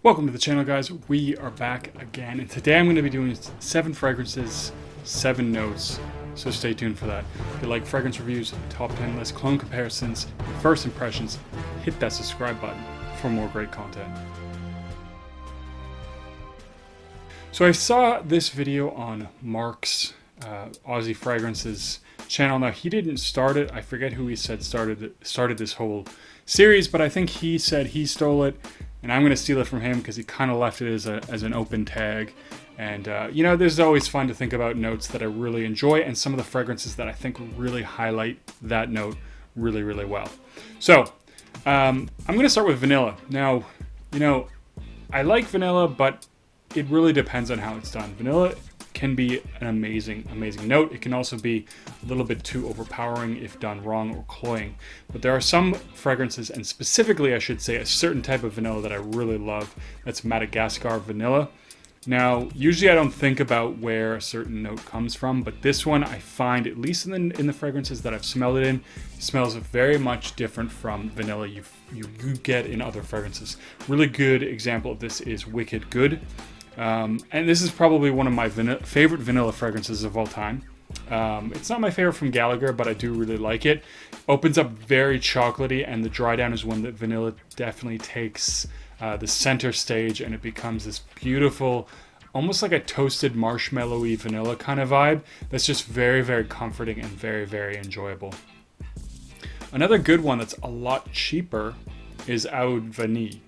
Welcome to the channel, guys. We are back again, and today I'm going to be doing 7 fragrances, 7 notes, so stay tuned for that. If you like fragrance reviews, top 10 lists, clone comparisons, first impressions, hit that subscribe button for more great content. So I saw this video on Mark's Aussie Fragrances channel. Now, he didn't start it. I forget who he said started this whole series, but I think he said he stole it. And I'm going to steal it from him because he kind of left it as an open tag. And, you know, this is always fun to think about notes that I really enjoy and some of the fragrances that I think really highlight that note really, really well. So, I'm going to start with vanilla. Now, you know, I like vanilla, but it really depends on how it's done. Vanilla can be an amazing, amazing note. It can also be a little bit too overpowering if done wrong or cloying. But there are some fragrances, and specifically I should say a certain type of vanilla that I really love. That's Madagascar Vanilla. Now, usually I don't think about where a certain note comes from, but this one I find, at least in the fragrances that I've smelled it in, smells very much different from vanilla you get in other fragrances. Really good example of this is Wicked Good. And this is probably one of my favorite vanilla fragrances of all time. It's not my favorite from Gallagher, but I do really like it. Opens up very chocolatey, and the dry down is one that vanilla definitely takes the center stage, and it becomes this beautiful, almost like a toasted marshmallowy vanilla kind of vibe that's just very, very comforting and very, very enjoyable. Another good one that's a lot cheaper is Felt Nuit.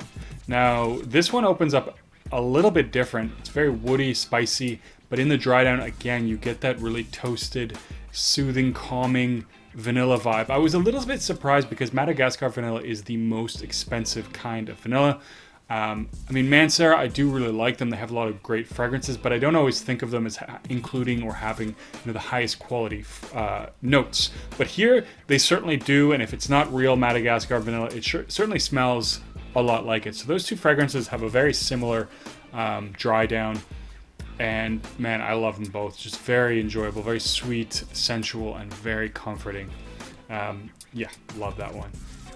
Now, this one opens up a little bit different. It's very woody, spicy, but in the dry down, again, you get that really toasted, soothing, calming vanilla vibe. I was a little bit surprised because Madagascar Vanilla is the most expensive kind of vanilla. I mean, Mansera, I do really like them. They have a lot of great fragrances, but I don't always think of them as including or having, you know, the highest quality notes. But here, they certainly do, and if it's not real Madagascar Vanilla, it certainly smells a lot like it. So those two fragrances have a very similar dry down, and man, I love them both. Just very enjoyable, very sweet, sensual, and very comforting. Yeah, love that one.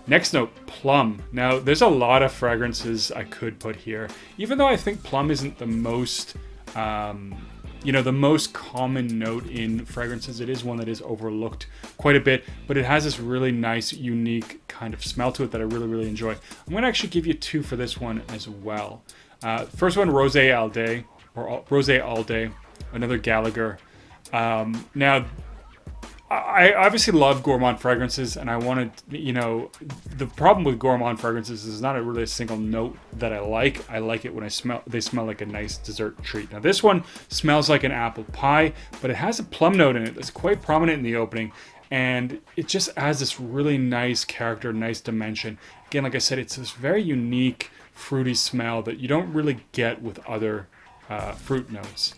Next note, plum. Now, there's a lot of fragrances I could put here, even though I think plum isn't the most the most common note in fragrances. It is one that is overlooked quite a bit, but it has this really nice, unique kind of smell to it that I really, really enjoy. I'm going to actually give you 2 for this one as well. First one, Rosé All Day, or Rosé All Day, another Gallagher. Now, I obviously love gourmand fragrances, and I wanted, you know, the problem with gourmand fragrances is not really a single note that I like. I like it when they smell like a nice dessert treat. Now, this one smells like an apple pie, but it has a plum note in it that's quite prominent in the opening, and it just adds this really nice character, nice dimension. Again, like I said, it's this very unique fruity smell that you don't really get with other fruit notes.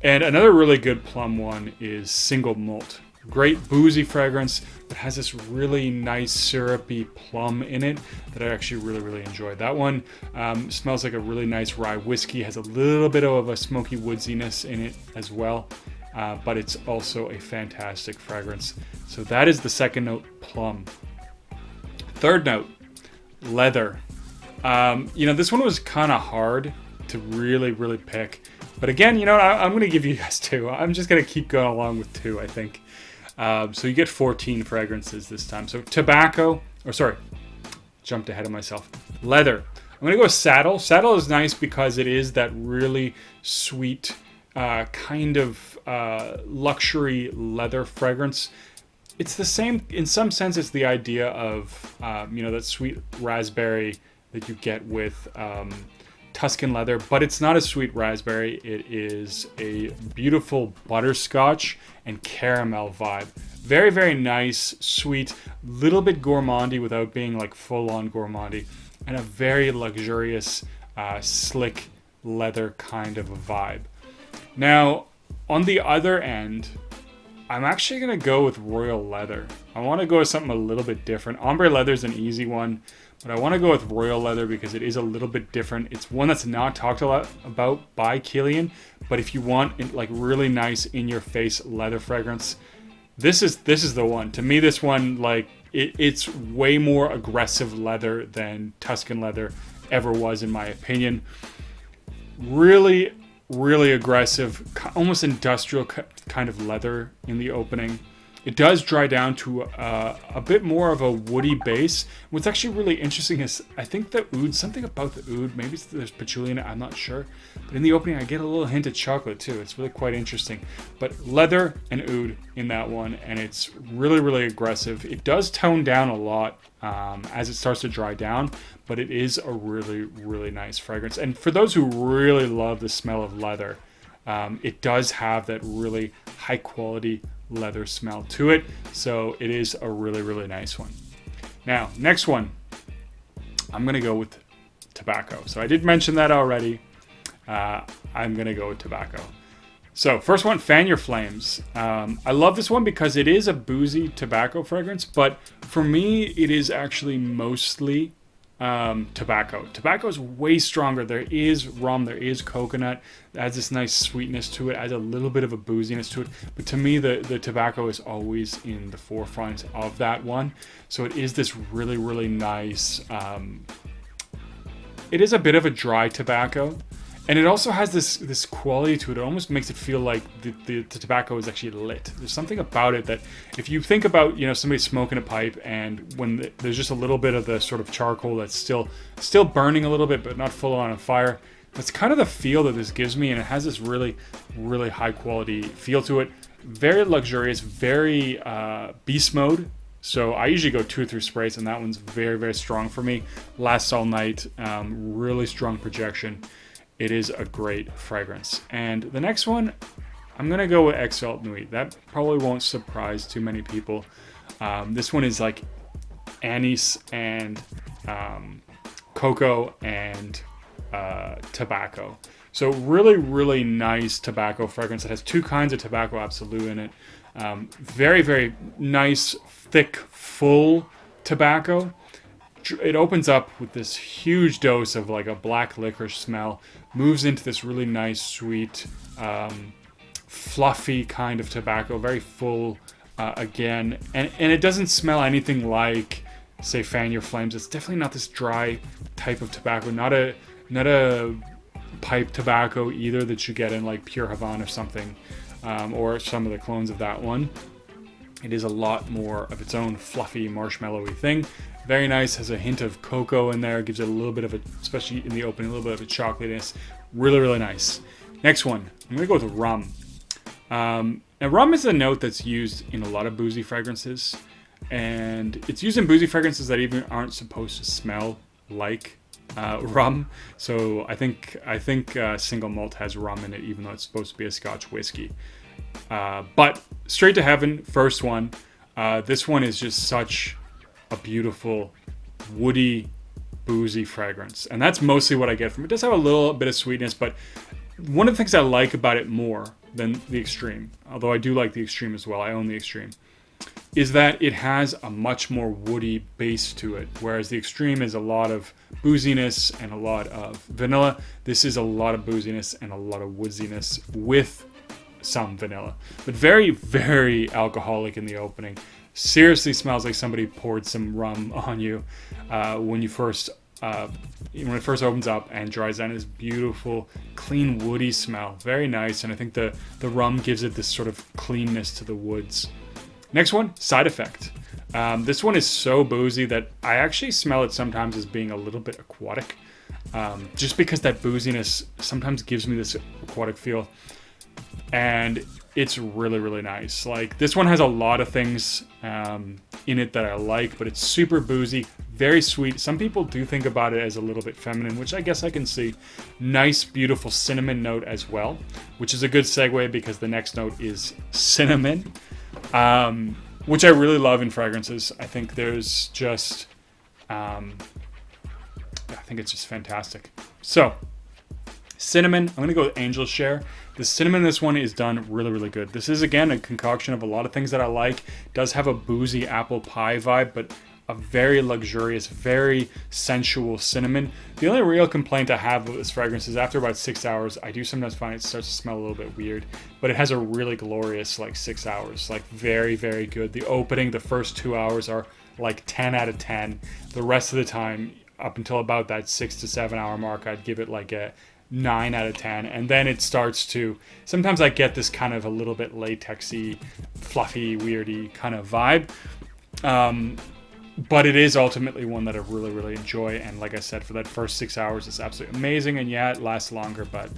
And another really good plum one is Single Malt. Great boozy fragrance that has this really nice syrupy plum in it that I actually really, really enjoy. That one smells like a really nice rye whiskey, has a little bit of a smoky woodsiness in it as well, but it's also a fantastic fragrance. So that is the second note, plum. Third note, leather. You know, this one was kind of hard to really, really pick. But again, you know, I'm going to give you guys 2. I'm just going to keep going along with 2, I think. So you get 14 fragrances this time. So jumped ahead of myself. Leather. I'm going to go with Saddle. Saddle is nice because it is that really sweet kind of luxury leather fragrance. It's the same, in some sense, it's the idea of, you know, that sweet raspberry that you get with Tuscan leather, but it's not a sweet raspberry. It is a beautiful butterscotch and caramel vibe. Very, very nice, sweet, little bit gourmandy without being like full-on gourmandy, and a very luxurious, slick leather kind of a vibe. Now, on the other end, I'm actually going to go with Royal Leather. I want to go with something a little bit different. Ombre Leather is an easy one, but I want to go with Royal Leather because it is a little bit different. It's one that's not talked a lot about by Kilian, but if you want like really nice in-your-face leather fragrance, this is the one. To me, this one, like, it's way more aggressive leather than Tuscan leather ever was, in my opinion. Really, really aggressive, almost industrial kind of leather in the opening. It does dry down to a bit more of a woody base. What's actually really interesting is I think the oud, something about the oud, maybe there's patchouli in it, I'm not sure. But in the opening, I get a little hint of chocolate too. It's really quite interesting. But leather and oud in that one, and it's really, really aggressive. It does tone down a lot as it starts to dry down, but it is a really, really nice fragrance. And for those who really love the smell of leather, it does have that really high quality leather smell to it, so it is a really, really nice one. Now, next one, I'm gonna go with tobacco. So I did mention that already. I'm gonna go with tobacco. So first one, Fan Your Flames. I love this one because it is a boozy tobacco fragrance, but for me, it is actually mostly tobacco. Tobacco is way stronger. There is rum, there is coconut. It adds this nice sweetness to it, adds a little bit of a booziness to it. But to me, the tobacco is always in the forefront of that one. So it is this really, really nice. It is a bit of a dry tobacco. And it also has this quality to it. It almost makes it feel like the tobacco is actually lit. There's something about it that, if you think about, somebody smoking a pipe, and when there's just a little bit of the sort of charcoal that's still burning a little bit, but not full on fire. That's kind of the feel that this gives me, and it has this really, really high quality feel to it. Very luxurious, very beast mode. So I usually go 2 or 3 sprays, and that one's very, very strong for me. Lasts all night. Really strong projection. It is a great fragrance. And the next one, I'm going to go with Felt Nuit. That probably won't surprise too many people. This one is like anise and cocoa and tobacco. So really, really nice tobacco fragrance. It has 2 kinds of tobacco absolute in it. Very, very nice, thick, full tobacco. It opens up with this huge dose of like a black licorice smell, moves into this really nice, sweet, fluffy kind of tobacco, very full again. And it doesn't smell anything like, say, Fan Your Flames. It's definitely not this dry type of tobacco, not a pipe tobacco either that you get in like Pure Havana or something, or some of the clones of that one. It is a lot more of its own fluffy, marshmallowy thing. Very nice, has a hint of cocoa in there, gives it a little bit of a, especially in the opening, a little bit of a chocolatiness. Really, really nice. Next one, I'm gonna go with rum. Now rum is a note that's used in a lot of boozy fragrances, and it's used in boozy fragrances that even aren't supposed to smell like rum. So I think single malt has rum in it, even though it's supposed to be a Scotch whiskey. But Straight to Heaven, first one. This one is just such a beautiful, woody, boozy fragrance. And that's mostly what I get from it. It does have a little bit of sweetness, but one of the things I like about it more than the Extreme, although I do like the Extreme as well, I own the Extreme, is that it has a much more woody base to it. Whereas the Extreme is a lot of booziness and a lot of vanilla. This is a lot of booziness and a lot of woodiness with some vanilla. But very, very alcoholic in the opening. Seriously smells like somebody poured some rum on you when it first opens up and dries down. This beautiful, clean, woody smell. Very nice, and I think the rum gives it this sort of cleanness to the woods. Next one, Side Effect. This one is so boozy that I actually smell it sometimes as being a little bit aquatic, just because that booziness sometimes gives me this aquatic feel. And it's really, really nice. Like, this one has a lot of things in it that I like, but it's super boozy, very sweet. Some people do think about it as a little bit feminine, which I guess I can see. Nice, beautiful cinnamon note as well, which is a good segue because the next note is cinnamon, which I really love in fragrances. I think there's just, I think it's just fantastic. So, cinnamon, I'm going to go with Angel Share. The cinnamon in this one is done really, really good. This is, again, a concoction of a lot of things that I like. It does have a boozy apple pie vibe, but a very luxurious, very sensual cinnamon. The only real complaint I have with this fragrance is after about 6 hours, I do sometimes find it starts to smell a little bit weird, but it has a really glorious, 6 hours. Very, very good. The opening, the first 2 hours are 10 out of 10. The rest of the time, up until about that 6 to 7 hour mark, I'd give it like a 9 out of 10. And then it starts to, sometimes I get this kind of a little bit latexy, fluffy, weirdy kind of vibe. But it is ultimately one that I really, really enjoy. And like I said, for that first 6 hours, it's absolutely amazing. And yeah, it lasts longer, but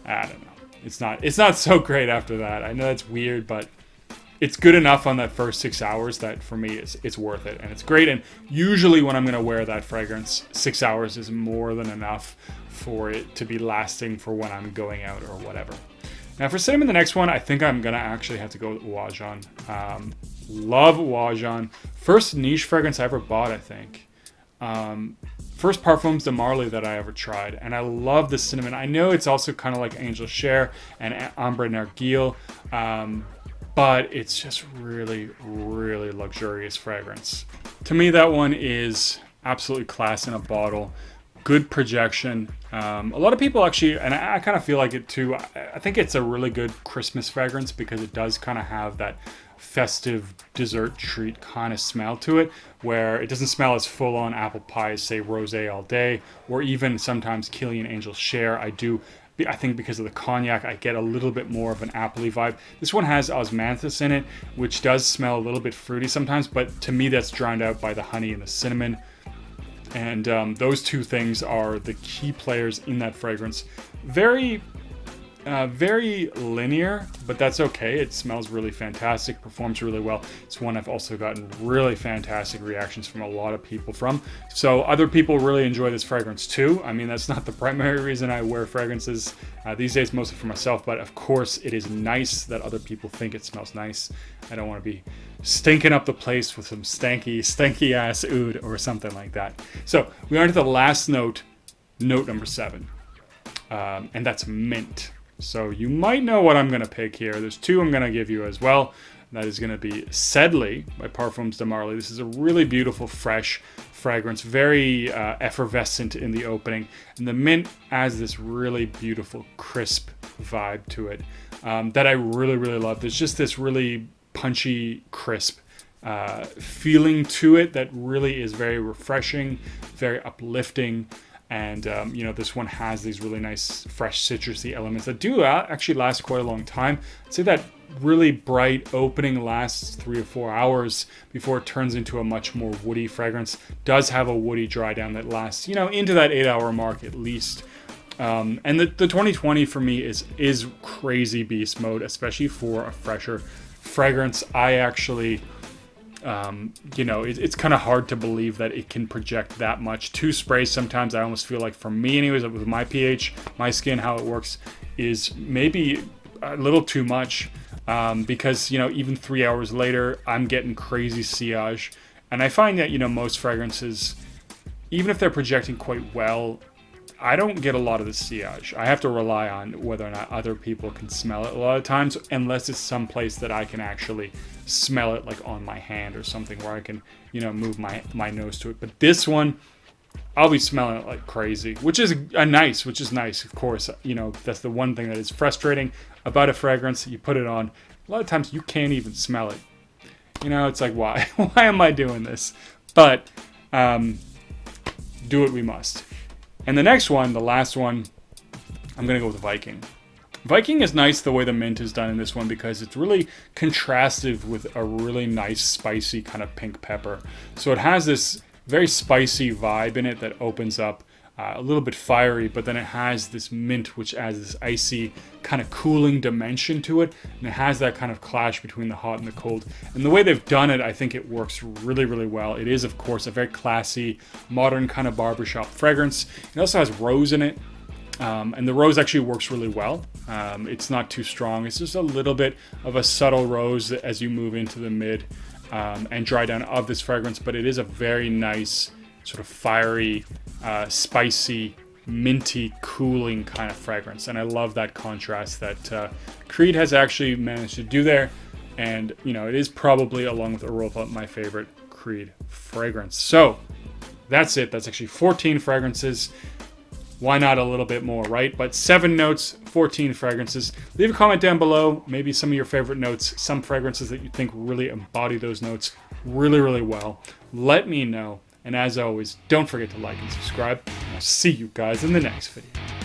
I don't know. It's not so great after that. I know that's weird, but it's good enough on that first 6 hours that for me it's worth it, and it's great. And usually when I'm going to wear that fragrance, 6 hours is more than enough for it to be lasting for when I'm going out or whatever. Now for cinnamon, the next one, I think I'm going to actually have to go with Wajan. Love Wajan. First niche fragrance I ever bought, I think. First Parfums Demarli that I ever tried, and I love the cinnamon. I know it's also kind of like Angel Cher and Ambre Narguile, but it's just really, really luxurious fragrance. To me, that one is absolutely class in a bottle. Good projection. A lot of people actually, and I kind of feel like it too, I think it's a really good Christmas fragrance because it does kind of have that festive dessert treat kind of smell to it, where it doesn't smell as full on apple pie as say Rosé All Day, or even sometimes Kilian Angel Cher. I think because of the cognac, I get a little bit more of an appley vibe. This one has osmanthus in it, which does smell a little bit fruity sometimes, but to me that's drowned out by the honey and the cinnamon. And those two things are the key players in that fragrance. Very linear, but that's okay. It smells really fantastic, performs really well. It's one I've also gotten really fantastic reactions from a lot of people from. So other people really enjoy this fragrance too. I mean, that's not the primary reason I wear fragrances these days, mostly for myself, but of course it is nice that other people think it smells nice. I don't want to be stinking up the place with some stanky ass oud or something like that. So we are to the last note number 7, and that's mint. So you might know what I'm going to pick here. There's two I'm going to give you as well. That is going to be Sedley by Parfums Demarli. This is a really beautiful, fresh fragrance, very effervescent in the opening. And the mint adds this really beautiful, crisp vibe to it that I really, really love. There's just this really punchy, crisp feeling to it that really is very refreshing, very uplifting. And, this one has these really nice, fresh, citrusy elements that do actually last quite a long time. I'd say that really bright opening lasts 3 or 4 hours before it turns into a much more woody fragrance. Does have a woody dry down that lasts, into that 8-hour mark at least. And the 2020 for me is crazy beast mode, especially for a fresher fragrance. I actually... it's kind of hard to believe that it can project that much. 2 sprays sometimes I almost feel like, for me anyways, with my pH, my skin, how it works is maybe a little too much, because even 3 hours later I'm getting crazy sillage. And I find that most fragrances, even if they're projecting quite well, I don't get a lot of the sillage. I have to rely on whether or not other people can smell it a lot of times, unless it's someplace that I can actually smell it, like on my hand or something where I can, move my nose to it. But this one, I'll be smelling it like crazy, which is nice, of course. That's the one thing that is frustrating about a fragrance. You put it on, a lot of times you can't even smell it. It's like, why? Why am I doing this? But do it we must. And the next one, the last one, I'm going to go with Viking. Viking is nice the way the mint is done in this one because it's really contrasted with a really nice spicy kind of pink pepper. So it has this very spicy vibe in it that opens up, a little bit fiery, but then it has this mint which adds this icy kind of cooling dimension to it, and it has that kind of clash between the hot and the cold. And the way they've done it, I think it works really, really well. It is, of course, a very classy, modern kind of barbershop fragrance. It also has rose in it, and the rose actually works really well. It's not too strong. It's just a little bit of a subtle rose as you move into the mid and dry down of this fragrance, but it is a very nice sort of fiery, spicy, minty, cooling kind of fragrance. And I love that contrast that Creed has actually managed to do there. And, it is probably, along with Aropa, my favorite Creed fragrance. So that's it. That's actually 14 fragrances. Why not a little bit more, right? But 7 notes, 14 fragrances. Leave a comment down below. Maybe some of your favorite notes, some fragrances that you think really embody those notes really, really well. Let me know. And as always, don't forget to like and subscribe. I'll see you guys in the next video.